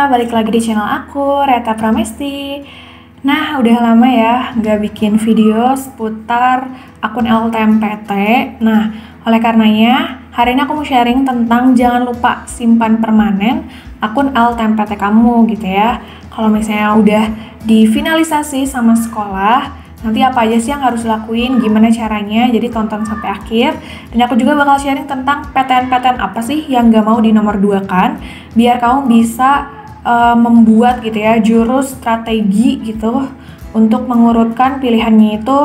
semuanya, balik lagi di channel aku, Reta Pramesti. Nah, udah lama ya nggak bikin video seputar akun LTMPT. Nah, oleh karenanya, hari ini aku mau sharing tentang jangan lupa simpan permanen akun LTMPT kamu gitu ya. Kalau misalnya udah difinalisasi sama sekolah, nanti apa aja sih yang harus lakuin, gimana caranya, jadi tonton sampai akhir. Dan aku juga bakal sharing tentang PTN-PTN apa sih yang gak mau dinomor 2-kan, biar kamu bisa membuat gitu ya, jurus strategi gitu, untuk mengurutkan pilihannya itu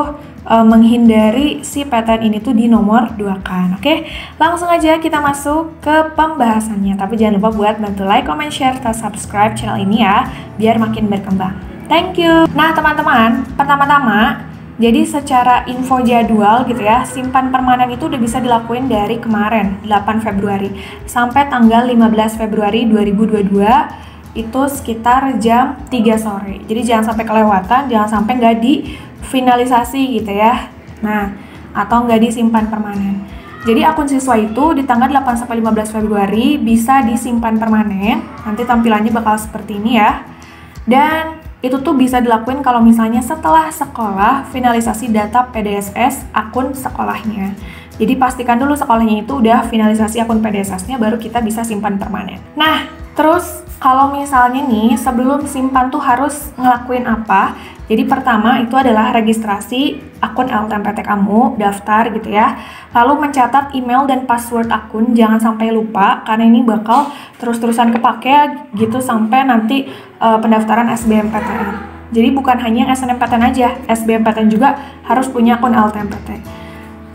menghindari si PTN ini tuh di nomor 2-kan. Oke, langsung aja kita masuk ke pembahasannya. Tapi jangan lupa buat bantu like, comment, share, dan subscribe channel ini ya, biar makin berkembang. Thank you. Nah teman-teman, pertama-tama, jadi secara info jadwal gitu ya, simpan permanen itu udah bisa dilakuin dari kemarin, 8 Februari, sampai tanggal 15 Februari 2022, itu sekitar jam 3 sore. Jadi jangan sampai kelewatan, jangan sampai nggak difinalisasi gitu ya. Nah, atau nggak disimpan permanen. Jadi akun siswa itu di tanggal 8 sampai 15 Februari bisa disimpan permanen, nanti tampilannya bakal seperti ini ya. Dan itu tuh bisa dilakuin kalau misalnya setelah sekolah finalisasi data PDSS akun sekolahnya. Jadi pastikan dulu sekolahnya itu udah finalisasi akun PDSS-nya, baru kita bisa simpan permanen. Nah, terus kalau misalnya nih sebelum simpan tuh harus ngelakuin apa? Jadi pertama itu adalah registrasi akun LTMPT kamu, daftar gitu ya. Lalu mencatat email dan password akun, jangan sampai lupa karena ini bakal terus-terusan kepake gitu sampai nanti pendaftaran SBMPTN. Jadi bukan hanya SNMPTN aja, SBMPTN juga harus punya akun LTMPT.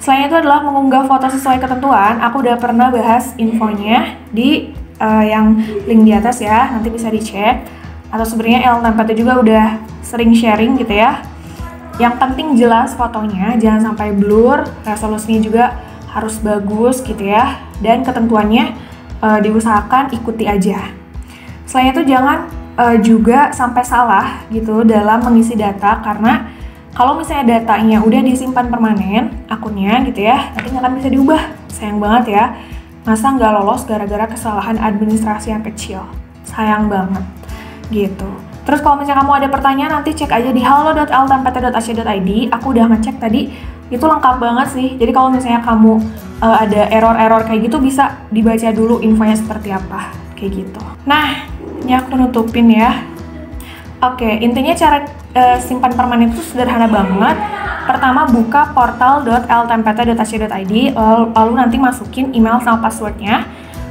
Selain itu adalah mengunggah foto sesuai ketentuan. Aku udah pernah bahas infonya di yang link di atas ya, nanti bisa dicek. Atau sebenarnya LTMPT juga udah sering sharing gitu ya. Yang penting jelas fotonya, jangan sampai blur, resolusinya juga harus bagus gitu ya. Dan ketentuannya diusahakan ikuti aja. Selain itu jangan juga sampai salah gitu dalam mengisi data, karena kalau misalnya datanya udah disimpan permanen akunnya gitu ya, nanti nggak akan bisa diubah. Sayang banget ya, masa nggak lolos gara-gara kesalahan administrasi yang kecil. Sayang banget gitu. Terus kalau misalnya kamu ada pertanyaan, nanti cek aja di halo.ltmpt.ac.id. Aku udah ngecek tadi, itu lengkap banget sih. Jadi kalau misalnya kamu ada error-error kayak gitu, bisa dibaca dulu infonya seperti apa kayak gitu. Nah, ini aku nutupin ya. Oke, intinya cara simpan permanen itu sederhana banget. Pertama, buka portal.ltmpt.ac.id, lalu nanti masukin email sama passwordnya.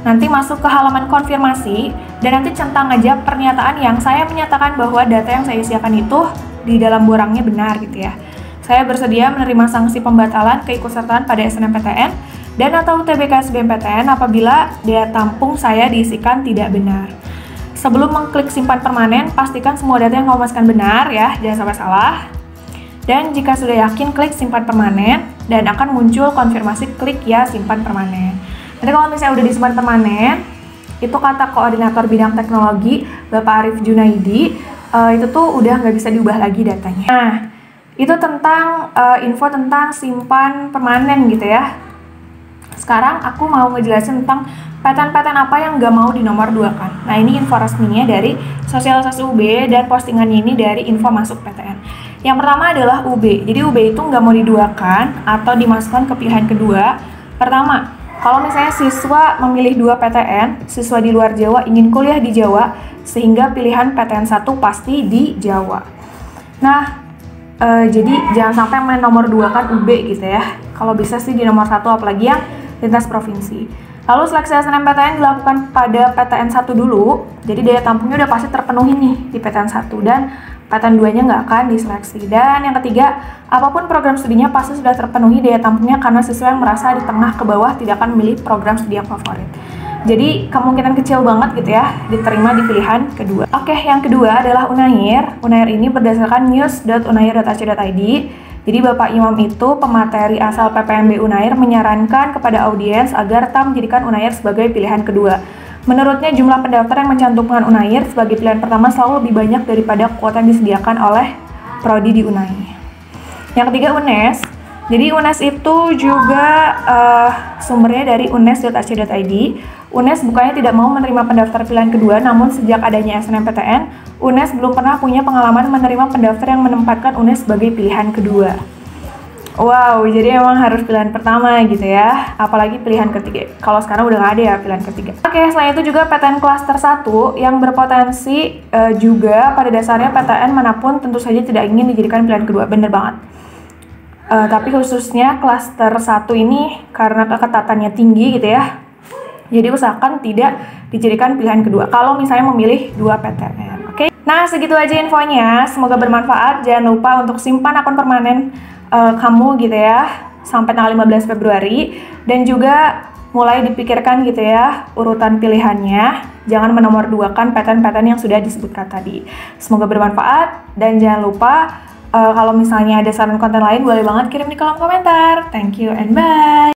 Nanti masuk ke halaman konfirmasi, dan nanti centang aja pernyataan yang saya menyatakan bahwa data yang saya isikan itu di dalam borangnya benar gitu ya. Saya bersedia menerima sanksi pembatalan keikutsertaan pada SNMPTN dan atau UTBK SBMPTN apabila daya tampung saya diisikan tidak benar. Sebelum mengklik simpan permanen, pastikan semua data yang kamu masukkan benar ya, jangan sampai salah. Dan jika sudah yakin, klik simpan permanen dan akan muncul konfirmasi klik ya simpan permanen. Nanti kalau misalnya udah disimpan permanen, itu kata koordinator bidang teknologi Bapak Arif Junaidi, itu tuh udah nggak bisa diubah lagi datanya. Nah, itu tentang info tentang simpan permanen gitu ya. Sekarang aku mau ngejelasin tentang PTN-PTN apa yang nggak mau di nomor 2-kan. Nah, ini info resminya dari sosialisasi UB dan postingannya ini dari info masuk PTN. Yang pertama adalah UB. Jadi UB itu nggak mau diduakan atau dimasukkan ke pilihan kedua. Pertama, kalau misalnya siswa memilih 2 PTN, siswa di luar Jawa ingin kuliah di Jawa, sehingga pilihan PTN 1 pasti di Jawa. Nah, jadi jangan sampai main nomor 2 kan UB gitu ya. Kalau bisa sih di nomor 1, apalagi yang lintas provinsi. Lalu seleksi SNMPTN dilakukan pada PTN 1 dulu, jadi daya tampungnya udah pasti terpenuhi nih di PTN 1, dan PTN 2-nya nggak akan diseleksi. Dan yang ketiga, apapun program studinya pasti sudah terpenuhi daya tampungnya karena siswa yang merasa di tengah ke bawah tidak akan memilih program studi yang favorit. Jadi kemungkinan kecil banget gitu ya diterima di pilihan kedua. Oke, yang kedua adalah Unair. Unair ini berdasarkan news.unair.ac.id. Jadi Bapak Imam itu pemateri asal PPMB Unair menyarankan kepada audiens agar tak menjadikan Unair sebagai pilihan kedua. Menurutnya jumlah pendaftar yang mencantumkan Unair sebagai pilihan pertama selalu lebih banyak daripada kuota yang disediakan oleh prodi di Unair. Yang ketiga UNES. Jadi UNES itu juga sumbernya dari unes.ac.id. UNES bukannya tidak mau menerima pendaftar pilihan kedua, namun sejak adanya SNMPTN, UNES belum pernah punya pengalaman menerima pendaftar yang menempatkan UNES sebagai pilihan kedua. Wow, jadi emang harus pilihan pertama gitu ya, apalagi pilihan ketiga. Kalau sekarang udah nggak ada ya pilihan ketiga. Oke, selain itu juga PTN klaster 1 yang berpotensi juga pada dasarnya PTN manapun tentu saja tidak ingin dijadikan pilihan kedua, bener banget. Tapi khususnya klaster 1 ini karena keketatannya tinggi gitu ya, jadi usahakan tidak dijadikan pilihan kedua kalau misalnya memilih 2 PTN. Oke, nah segitu aja infonya, semoga bermanfaat. Jangan lupa untuk simpan akun permanen kamu gitu ya sampai tanggal 15 Februari, dan juga mulai dipikirkan gitu ya urutan pilihannya, jangan menomorduakan PTN-PTN yang sudah disebutkan tadi. Semoga bermanfaat, dan jangan lupa kalau misalnya ada saran konten lain boleh banget kirim di kolom komentar. Thank you and bye.